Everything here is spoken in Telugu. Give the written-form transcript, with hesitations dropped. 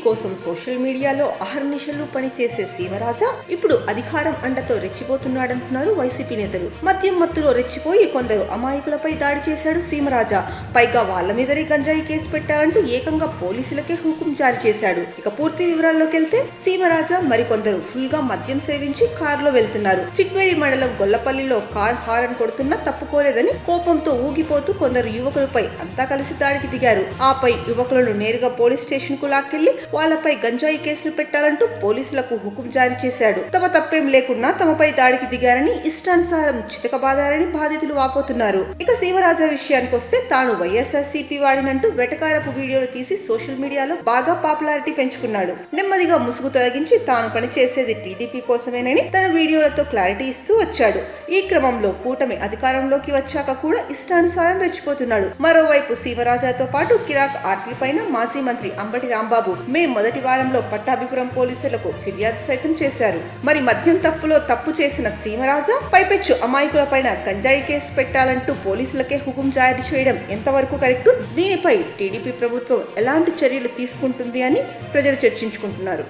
కోసం సోషల్ మీడియాలో అహర్నిశలు పనిచేసే సీమరాజా ఇప్పుడు అధికారం అండతో రెచ్చిపోతున్నాడంటున్నారు వైసీపీ నేతలు. మద్యం మత్తులో రెచ్చిపోయి కొందరు అమాయకులపై దాడి చేశాడు సీమరాజా. పైగా వాళ్ళ మీదనే గంజాయి కేసు పెట్టాలంటూ ఏకంగా పోలీసులకే హుకుం జారీ చేశాడు. ఇక పూర్తి వివరాల్లోకి వెళ్తే సీమరాజా మరికొందరు ఫుల్ గా మద్యం సేవించి కారులో వెళ్తున్నారు. చిట్వేలి మండలం గొల్లపల్లిలో కార్ హారన్ కొడుతున్నా తప్పుకోలేదని కోపంతో ఊగిపోతూ కొందరు యువకులపై అంతా కలిసి దాడికి దిగారు. ఆపై యువకులను నేరుగా పోలీస్ స్టేషన్ కు లాక్కెళ్లి వాళ్ళపై గంజాయి కేసులు పెట్టాలంటూ పోలీసులకు హుకుం జారీ చేశాడు. తమ తప్పేం లేకున్నా తమపై దాడికి దిగారని ఇష్టానుసారం చితకబాదారని బాధితులు వాపోతున్నారు. ఇక సీమరాజా విషయానికి వస్తే తాను వైఎస్ఆర్సీపీ వాడినంటూ వెటకారపు వీడియోలు తీసి సోషల్ మీడియాలో బాగా పాపులారిటీ పెంచుకున్నాడు. నెమ్మదిగా ముసుగు తొలగించి తాను పనిచేసేది టీడీపీ కోసమేనని తన వీడియోలతో క్లారిటీ ఇస్తూ వచ్చాడు. ఈ క్రమంలో కూటమి అధికారంలోకి వచ్చాక కూడా ఇష్టానుసారం రెచ్చిపోతున్నాడు. మరోవైపు సీమరాజాతో పాటు కిరాక్ ఆర్పీ పైన మాజీ మంత్రి అంబటి రాంబాబు మే మొదటి వారంలో పట్టాభిపురం పోలీసులకు ఫిర్యాదు సైతం చేశారు. మరి మద్యం తప్పులో తప్పు చేసిన సీమరాజా పైపెచ్చు అమాయకుల పైన గంజాయి కేసు పెట్టాలంటూ పోలీసులకే హుకుం జారీ చేయడం ఎంతవరకు కరెక్ట్? దీనిపై టీడీపీ ప్రభుత్వం ఎలాంటి చర్యలు తీసుకుంటుంది అని ప్రజలు చర్చించుకుంటున్నారు.